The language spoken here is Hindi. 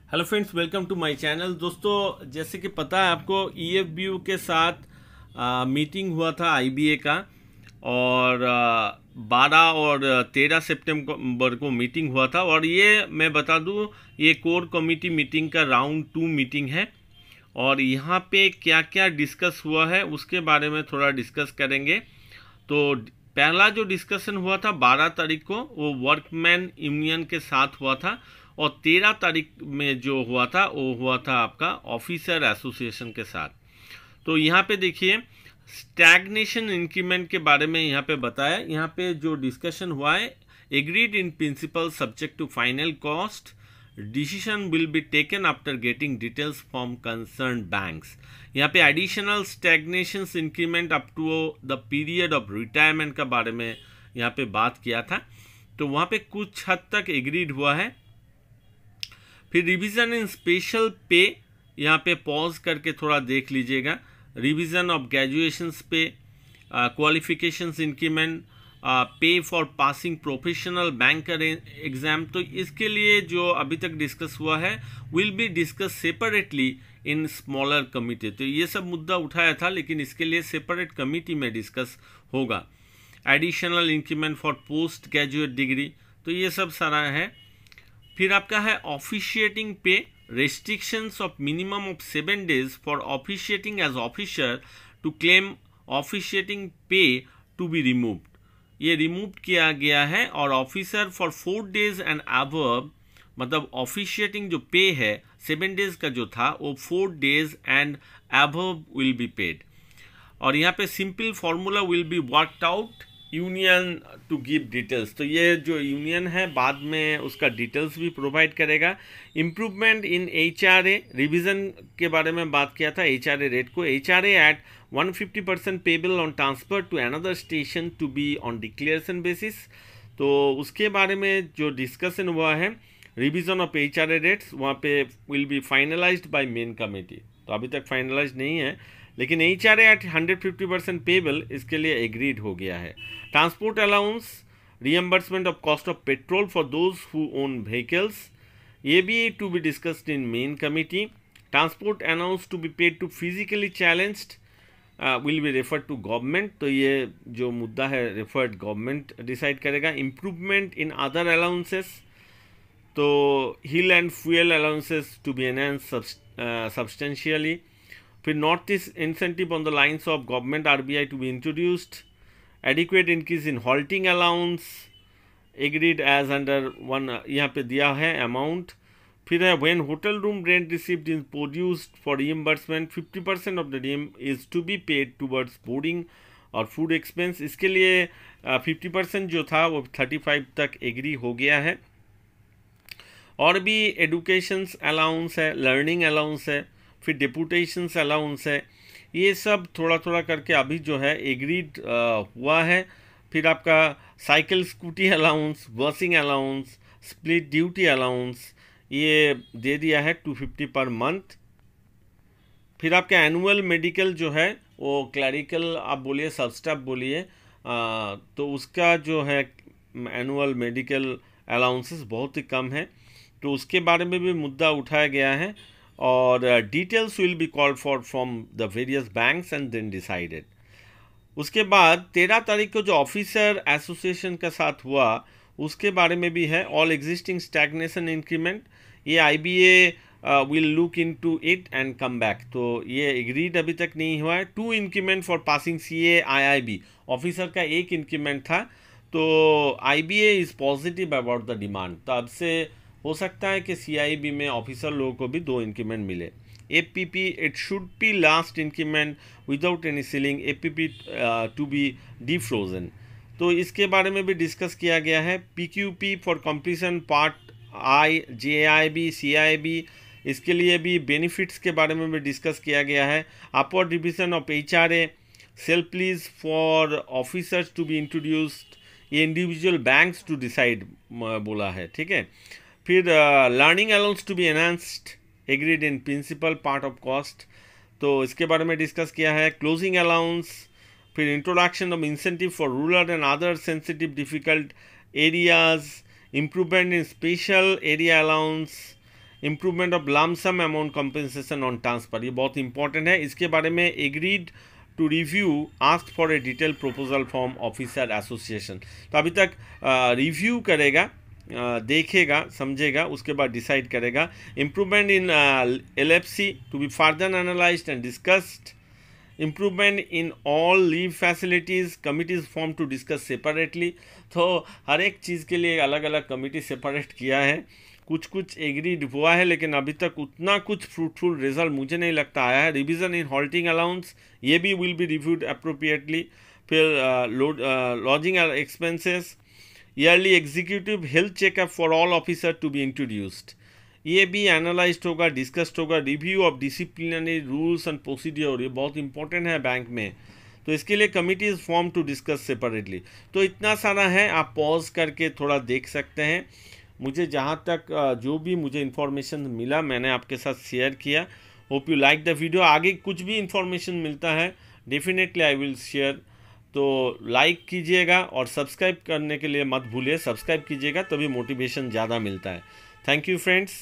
Hello friends, welcome to my channel. दोस्तों, जैसे कि पता है आपको, ईएफबीयू के साथ मीटिंग हुआ था आईबीए का, और 12 और 13 सितंबर को मीटिंग हुआ था। और ये मैं बता दूं, ये कोर कमेटी मीटिंग का राउंड 2 मीटिंग है। और यहाँ पे क्या क्या डिस्कस हुआ है उसके बारे में थोड़ा डिस्कस करेंगे। तो पहला जो डिस्कशन हुआ था 12 तारीख को, वो वर्कमैन यूनियन के साथ हुआ था। और 13 तारीख में जो हुआ था वो हुआ था आपका ऑफिसर एसोसिएशन के साथ। तो यहाँ पे देखिए, स्टैग्नेशन इंक्रीमेंट के बारे में यहाँ पे बताया। यहाँ पे जो डिस्कशन हुआ है, agreed in principle subject to final cost, decision will be taken after getting details from concern banks. यहाँ पे additional stagnation increment up to the period of retirement का बारे में यहाँ पे बात किया था। तो वहाँ पे कुछ हद तक एग्रीड हुआ है। फिर रिवीजन इन स्पेशल पे, यहाँ पे पॉज करके थोड़ा देख लीजिएगा। रिवीजन ऑफ ग्रेजुएशन पे, क्वालिफिकेशंस इंक्रीमेंट, पे for passing professional banker exam. तो इसके लिए जो अभी तक डिस्कस हुआ है will be discuss separately in smaller committee. तो ये सब मुद्दा उठाया था, लेकिन इसके लिए सेपरेट कमिटी में डिस्कस होगा। Additional increment for post graduate degree, तो ये सब सारा है। फिर आपका है officiating pay, restrictions of minimum of 7 days for officiating as officer to claim officiating pay to be removed. ये रिमूव किया गया है। और officer for 4 days and above, मतलब ऑफिशिएटिंग जो पे है 7 days का जो था वो 4 days and above will be paid. और यहाँ पे simple formula will be worked out, union to give details. तो ये जो यूनियन है बाद में उसका डिटेल्स भी प्रोवाइड करेगा। इम्प्रूवमेंट इन एचआरए, रिवीजन के बारे में बात किया था एचआरए रेट को। HRA at 150% payable on transfer to another station to be on declaration basis. तो उसके बारे में जो डिस्कशन हुआ है, रिवीजन ऑफ एचआरए रेट्स, वहाँ पे will be finalised by main committee. तो अभी तक फाइनलाइज नहीं है, लेकिन एचआरए एट 150% पेबल, इसके लिए एग्रीड हो गया है। Transport allowance, reimbursement of cost of petrol for those who own vehicles, ये भी to be discussed in main committee. Transport allowance to be paid to physically challenged will be referred to government. तो ये जो मुद्दा है रेफर्ड गवर्नमेंट डिसाइड करेगा। इम्प्रूवमेंट इन अदर अलाउंसेस, तो hill and fuel allowances to be enhance substantially. फिर north east incentive on the lines of government RBI to be introduced. Adequate increase in halting allowance, agreed as under one, यहाँ पे दिया है अमाउंट। फिर है when hotel room rent received is produced for reimbursement 50% of the deem is to be paid towards boarding और फूड एक्सपेंस। इसके लिए 50% जो था वो 35 तक एग्री हो गया है। और भी एडुकेशन अलाउंस है, लर्निंग अलाउंस है, फिर डेपुटेशंस अलाउंस है। ये सब थोड़ा थोड़ा करके अभी जो है एग्रीड हुआ है। फिर आपका cycle scooty allowance, busing allowance, split duty allowance, ये दे दिया है 250 पर मंथ। फिर आपका एनुअल मेडिकल जो है वो क्लरिकल आप बोलिए, सब स्टाफ बोलिए, तो उसका जो है एनुअल मेडिकल अलाउंसेस बहुत ही कम है। तो उसके बारे में भी मुद्दा उठाया गया है। और details will be called for from the various banks and then decided. उसके बाद 13 तारीख को जो ऑफिसर एसोसिएशन का साथ हुआ उसके बारे में भी है। ऑल एग्जिस्टिंग स्टैग्नेशन इंक्रीमेंट, ये IBA will look into it and come back. तो ये एग्रीड अभी तक नहीं हुआ है। 2 increment for passing CA IIB, officer का 1 इंक्रीमेंट था। तो IBA is positive about the demand. तो अब से हो सकता है कि सीआईबी में ऑफिसर लोगों को भी 2 इंक्रीमेंट मिले। APP, it should be last increment without any ceiling, APP to be defrozen. तो इसके बारे में भी डिस्कस किया गया है। PQP for completion part I, JIB, CIB, इसके लिए भी बेनिफिट्स के बारे में भी डिस्कस किया गया है। Upward revision of HRA, self lease for officers to be introduced, ये इंडिविजुअल बैंक्स टू डिसाइड बोला है, ठीक है। फिर learning allowance to be enhanced, agreed in principle part of cost, तो इसके बारे में डिस्कस किया है। क्लोजिंग अलाउंस, फिर introduction of incentive for rural and other sensitive difficult areas, improvement in special area allowance, improvement of lump sum amount compensation on transfer, ये बहुत इंपॉर्टेंट है। इसके बारे में agreed to review ask for a detail proposal from officer association. तो अभी तक रिव्यू करेगा, देखेगा, समझेगा, उसके बाद डिसाइड करेगा। Improvement in LFC to be further analysed and discussed. Improvement in all leave facilities, committees form to discuss separately. तो हर एक चीज़ के लिए अलग अलग कमिटी सेपरेट किया है, कुछ एग्रीड हुआ है, लेकिन अभी तक उतना कुछ फ्रूटफुल रिजल्ट मुझे नहीं लगता आया है। रिवीजन इन हॉल्टिंग अलाउंस, ये भी विल बी रिव्यूड अप्रोप्रिएटली। फिर lodging expenses, yearly executive health checkup for all officer to be introduced, ये भी एनालाइज्ड होगा, डिस्कस्ड होगा। Review of disciplinary rules and procedure, ये बहुत इंपॉर्टेंट है बैंक में, तो इसके लिए committees form to discuss separately. तो इतना सारा है, आप पॉज करके थोड़ा देख सकते हैं। मुझे जहाँ तक जो भी मुझे इन्फॉर्मेशन मिला मैंने आपके साथ शेयर किया। Hope you like the video. आगे कुछ भी इन्फॉर्मेशन मिलता है डेफिनेटली आई विल शेयर, तो लाइक कीजिएगा और सब्सक्राइब करने के लिए मत भूलिए, सब्सक्राइब कीजिएगा तभी मोटिवेशन ज़्यादा मिलता है। Thank you friends.